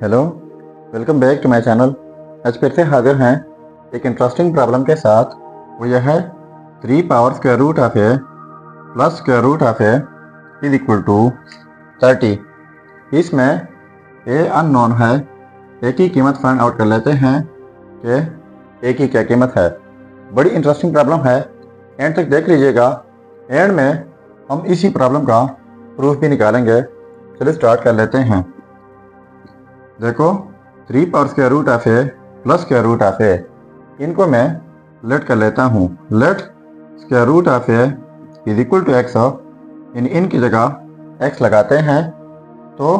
Hello, welcome back to my channel. आज फिर से हाजिर हैं एक इंटरेस्टिंग प्रॉब्लम के साथ। वो यह है 3 power square root of A plus square root of A is equal to 30। इसमें ए अननोन है। ए की कीमत फाइंड आउट कर लेते हैं कि ए की क्या कीमत है। बड़ी इंटरेस्टिंग प्रॉब्लम है, एंड तक देख लीजिएगा। एंड में हम इसी प्रॉब्लम का प्रूफ भी निकालेंगे। चलिए स्टार्ट कर लेते हैं। देखो, 3 power square root of A plus square root of A, इनको मैं लेट कर लेता हूँ। Let square root of A is equal to X. इनकी जगह एक्स लगाते हैं तो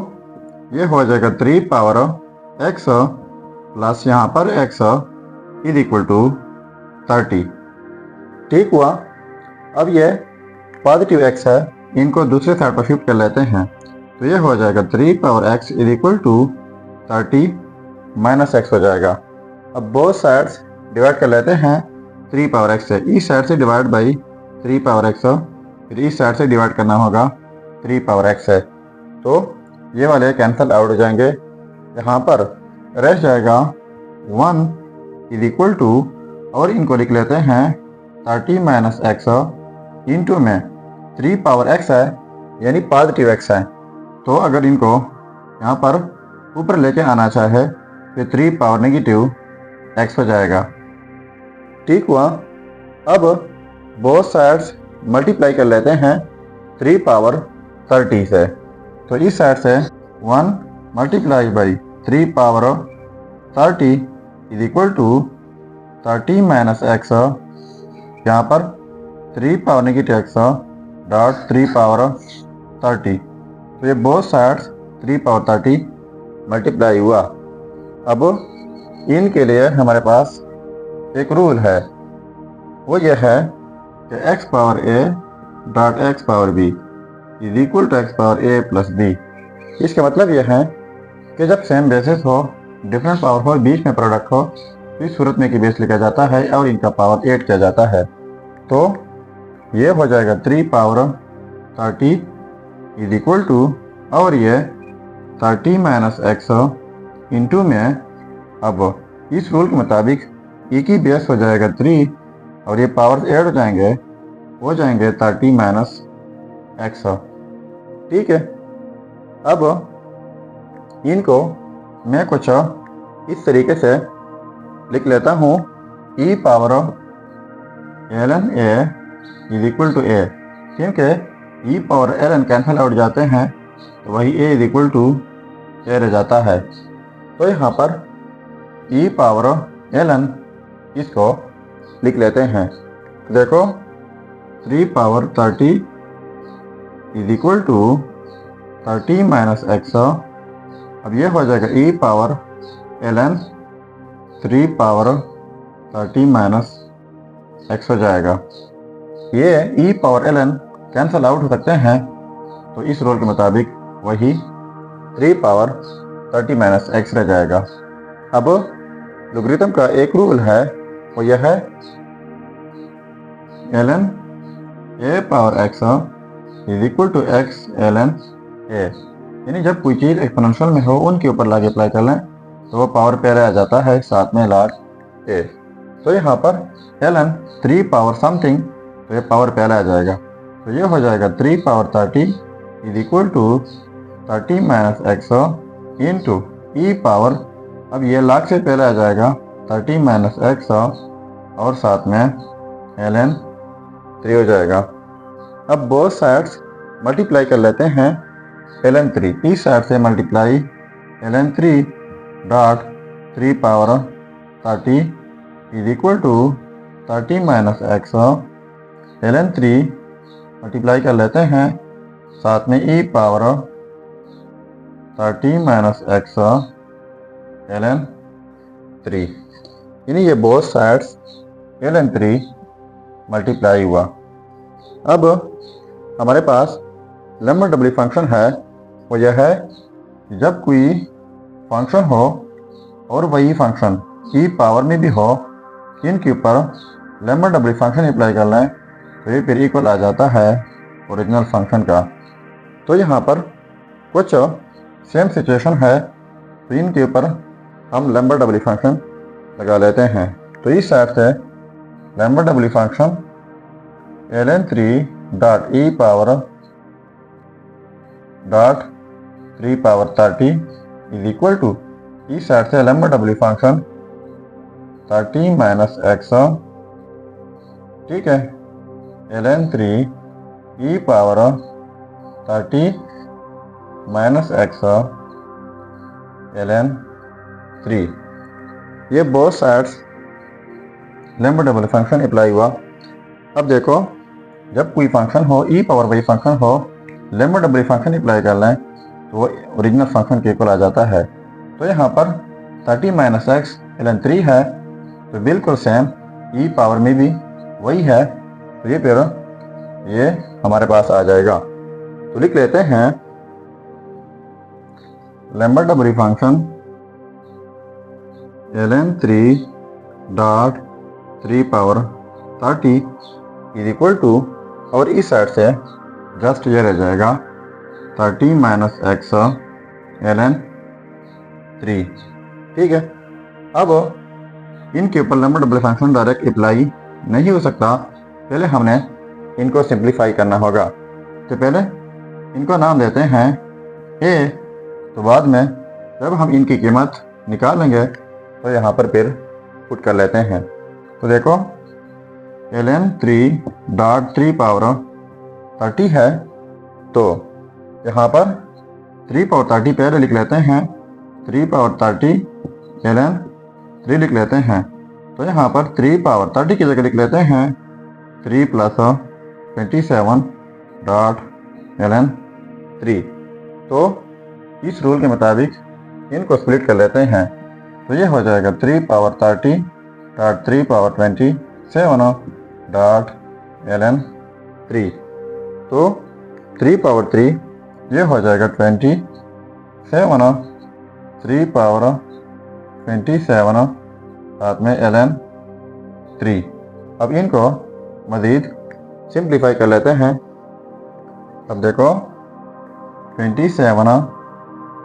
ये हो जाएगा 3 पावर एक्स प्लस यहाँ पर एक्स इज इक्वल टू 30। ठीक हुआ। अब ये पॉजिटिव एक्स है, इनको दूसरे साइड पर शिफ्ट कर लेते हैं तो ये हो जाएगा 3 power x is equal to 30 minus x हो जाएगा। अब बोथ साइड्स डिवाइड कर लेते हैं 3 पावर एक्स से। इस साइड से डिवाइड बाई 3 पावर एक्स, फिर इस साइड से डिवाइड करना होगा 3 पावर एक्स से, तो ये वाले कैंसिल आउट हो जाएंगे। यहाँ पर रह जाएगा 1 इज इक्वल टू, और इनको लिख लेते हैं 30 माइनस एक्स इंटू में 3 पावर एक्स है यानी पॉजिटिव एक्स है, तो अगर इनको यहाँ पर ऊपर लेके आना चाहे तो 3 पावर नेगेटिव एक्स हो जाएगा। ठीक हुआ। अब बोथ साइड्स मल्टीप्लाई कर लेते हैं 3 पावर 30 से, तो इस साइड से 1 multiply by 3 power 30 is equal to 30 minus x, यहाँ पर 3 power negative x dot 3 power 30, तो ये बोथ साइड्स 3 पावर 30 मल्टीप्लाई हुआ। अब इनके लिए हमारे पास एक रूल है, वो ये है कि x power a dot x power b is equal to x power a plus b। इसका मतलब यह है कि जब सेम बेसिस हो, डिफरेंट पावर हो, बीच में प्रोडक्ट हो, तो इस सूरत में की बेस लिखा जाता है और इनका पावर 8 किया जाता है। तो ये हो जाएगा 3 पावर 30 इज इक्वल टू, और ये 30 माइनस एक्स इंटू में, अब इस रूल के मुताबिक e की बेस हो जाएगा 3 और ये पावर ऐड हो जाएंगे 30 माइनस एक्स। ठीक है। अब इनको मैं कुछ इस तरीके से लिख लेता हूँ, e power ln a is equal to a, क्योंकि e power ln cancel out जाते हैं तो वही a is equal to a रह जाता है। तो यहाँ पर e पावर ln इसको लिख लेते हैं। देखो, 3 power 30 is equal to 30 minus x, अब ये हो जाएगा e power ln 3 power 30 minus x हो जाएगा। ये e power ln cancel out हो सकते हैं, तो इस रूल के मुताबिक वही 3 पावर 30 माइनस एक्स रह जाएगा। अब लोगरिथम का एक रूल है, वो यह है ln a power x is equal to x ln a, यानी जब कोई चीज़ एक्सपोनेंशियल में हो उनके ऊपर लॉग अप्लाई कर लें तो वो पावर पहले आ जाता है, साथ में लॉग a। तो यहाँ पर ln 3 पावर समथिंग, तो ये पावर पहले आ जाएगा, तो ये हो जाएगा 3 power 30 is equal to 30 minus x into e power, अब ये लॉग से पहले आ जाएगा 30 माइनस एक्स और साथ में ln 3 हो जाएगा। अब बोथ साइड्स मल्टीप्लाई कर लेते हैं ln 3, इस साइड से multiply ln 3 dot 3 power 30 is equal to 30 minus x, ln 3 multiply कर लेते हैं साथ में e power 30 minus x ln 3, यानी ये बोथ साइड्स ln 3 मल्टीप्लाई हुआ। अब हमारे पास लेम्मा डबली फंक्शन है, वो यह है जब कोई फंक्शन हो और वही फंक्शन ई पावर में भी हो, इनके ऊपर लेम्मा डबली फंक्शन अप्लाई कर लें तो ये फिर इक्वल आ जाता है ओरिजिनल फंक्शन का। तो यहाँ पर कुछ सेम सिचुएशन है तो इनके ऊपर हम लैम्बर्ट डबली फंक्शन लगा लेते हैं। तो इस साइड से Lambert W function ln3 dot E power dot 3 power 30 is equal to, इस साइड से Lambert W function 30 minus x, ठीक है, ln3 ई पावर 30 माइनस एक्स ln3। ये both sides Lambert double function apply हुआ। अब देखो, जब कोई फंक्शन हो ई पावर वाई फंक्शन हो, लैम्बर्ट डबल फंक्शन अप्लाई कर लें तो वो ओरिजिनल फंक्शन के इक्वल आ जाता है। तो यहाँ पर 30 माइनस एक्स ln3 है, तो बिल्कुल सेम ई पावर में भी वही है, तो ये फिर ये हमारे पास आ जाएगा। तो लिख लेते हैं Lambert double function ln3 dot 3 power 30 is equal to, और इस साइड से जस्ट ये रह जाएगा 30 माइनस एक्स ln3, ठीक है। अब इनके ऊपर Lambert double function direct apply नहीं हो सकता, पहले हमने इनको सिंप्लीफाई करना होगा। तो पहले इनको नाम देते हैं a, तो बाद में जब हम इनकी कीमत निकालेंगे तो यहाँ पर फिर पुट कर लेते हैं। तो देखो ln3 डॉट 3 पावर 30 है, तो यहाँ पर 3 पावर 30 पहले लिख लेते हैं, 3 पावर 30 ln3 लिख लेते हैं। तो यहाँ पर 3 पावर 30 की जगह लिख लेते हैं 3 प्लस 27 डॉट ln3। तो इस रूल के मुताबिक इनको स्प्लिट कर लेते हैं, तो ये हो जाएगा 3 power 30 dot 3 power 27 dot ln3। तो 3 पावर 3 ये हो जाएगा 27, 3 पावर 27 साथ में ln3। अब इनको मज़ीद सिंप्लीफाई कर लेते हैं। अब देखो 27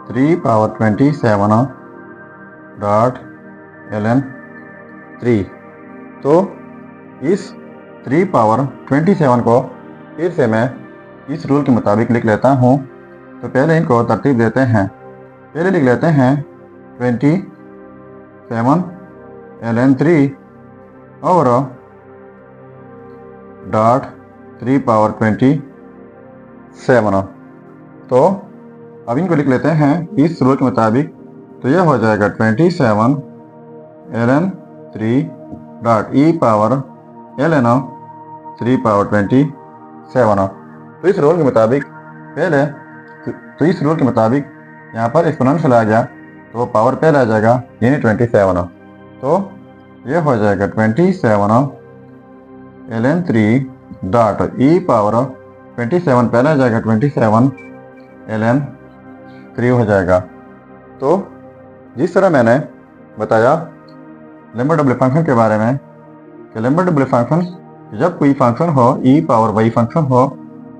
3 पावर 27 डॉट ln3। तो इस 3 पावर 27 को फिर से मैं इस रूल के मुताबिक लिख लेता हूँ। तो पहले इनको तरतीब देते हैं, पहले लिख लेते हैं 27 ln3 और डॉट 3 पावर 27। तो अब इनको लिख लेते हैं इस रूल के मुताबिक, तो यह हो जाएगा 27 ln3 डॉट ई पावर ln3 पावर 27। तो इस रूल के मुताबिक यहाँ पर एक्सपोनेंशियल आ गया तो वो पावर पहले आ जाएगा, यानी 27। तो ये हो जाएगा 27 ln3 डॉट ई पावर 27 पहले आ जाएगा, 27 ln3 हो जाएगा। तो जिस तरह मैंने बताया लैम्बर्ट डबल फंक्शन के बारे में कि लैम्बर्ट डबल फंक्शन, जब कोई फंक्शन हो ई पावर वाई फंक्शन हो,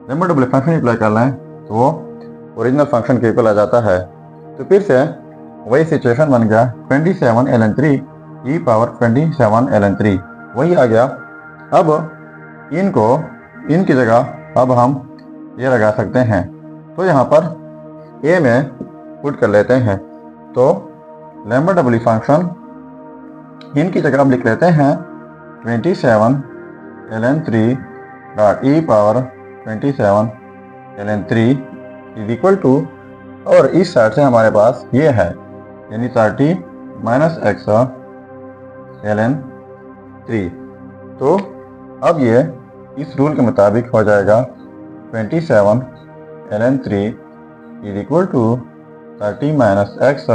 लैम्बर्ट डबल फंक्शन अप्लाई कर लें तो वो ओरिजिनल फंक्शन के इक्वल आ जाता है। तो फिर से वही सिचुएशन बन गया 27 ln3 ई पावर 27 ln3 वही आ गया। अब इनकी जगह अब हम ये लगा सकते हैं, तो यहाँ पर a में पुट कर लेते हैं। तो लैम्बर्ट डबल फंक्शन इनकी जगह अब लिख लेते हैं 27 ln3 dot E power 27 ln3 is equal to, और इस साइड से हमारे पास ये है, यानी 30 माइनस एक्स ln3। तो अब ये इस रूल के मुताबिक हो जाएगा 27 ln3 is equal to 30 minus x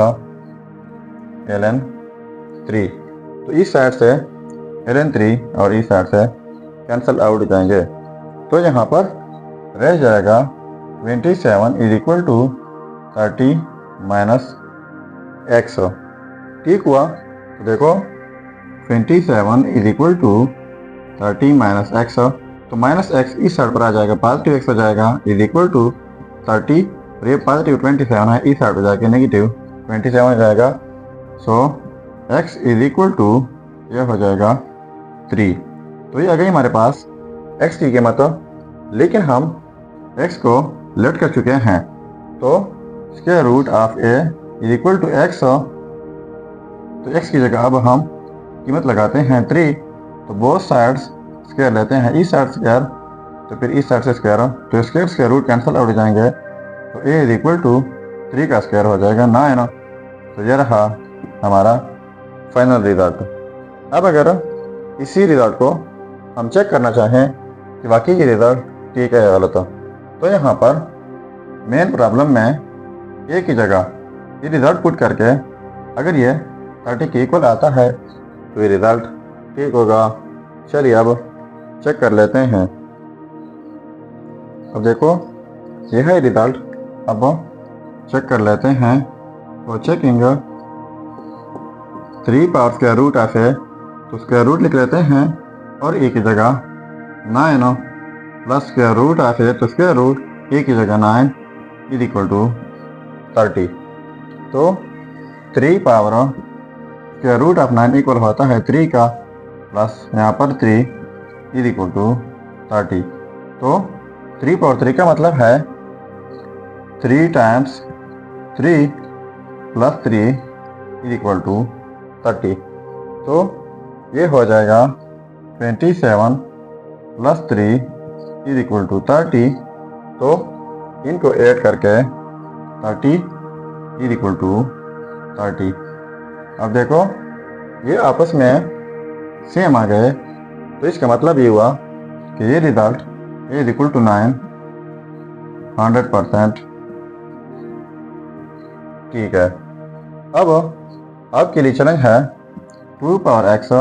ln3। तो इस साइड से ln3 और इस साइड से कैंसल आउट हो जाएंगे, तो यहाँ पर रह जाएगा 27 is equal to 30 minus x. ठीक हुआ? तो देखो 27 is equal to 30 minus x, तो माइनस एक्स इस साइड पर आ जाएगा, पॉजिटिव एक्स हो जाएगा, इज इक्वल टू 30, और ये पॉजिटिव 27 है, इस साइड हो जाएगा नेगेटिव 27 हो जाएगा। सो x इज इक्वल टू यह हो जाएगा 3। तो ये आ गई हमारे पास x की कीमत। लेकिन हम x को लेट कर चुके हैं, तो square root of a is equal to x। तो x की जगह अब हम कीमत लगाते हैं 3। तो बोथ साइड्स स्क्वायर लेते हैं, इस साइड स्क्वायर तो फिर इस साइड से स्क्वायर, तो स्क्वायर रूट कैंसिल आउट हो जाएंगे। तो a इज इक्वल टू 3 का स्क्वायर हो जाएगा 9। तो यह रहा हमारा फाइनल रिजल्ट। अब अगर इसी रिजल्ट को हम चेक करना चाहें कि वाकई ये रिजल्ट ठीक है या गलत, तो यहाँ पर मेन प्रॉब्लम में a की जगह ये रिजल्ट पुट करके अगर ये 30 के इक्वल आता है तो ये रिजल्ट ठीक होगा। चलिए अब चेक कर लेते हैं। अब देखो यह है रिजल्ट। अब चेक कर लेते हैं। तो checking 3 power square root of A, तो स्क्वायर रूट लिख लेते हैं और ए की जगह 9 plus square root of A, तो स्क्वायर रूट ए की जगह 9 इज इक्वल टू 30। तो 3 power square root of 9 equal होता है 3 का प्लस यहाँ पर 3 इज इक्वल टू 30। तो 3 पावर 3 का मतलब है 3 times 3 plus 3 is equal to 30। तो ये हो जाएगा 27 प्लस 3 इज इक्वल टू 30। तो इनको ऐड करके 30 इज इक्वल टू 30। अब देखो ये आपस में सेम आ गए, तो इसका मतलब ये हुआ कि ये result a is equal to 9 100% ठीक है। अब आपके लिए चैलेंज है 2 power x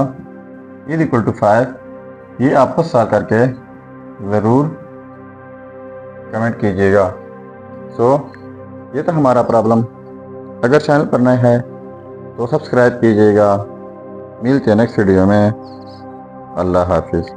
is equal to 5। ये आपको सॉल्व करके ज़रूर कमेंट कीजिएगा। सो ये तो हमारा प्रॉब्लम। अगर चैनल पर नए हैं तो सब्सक्राइब कीजिएगा। मिलते हैं नेक्स्ट वीडियो में। अल्लाह हाफिज़।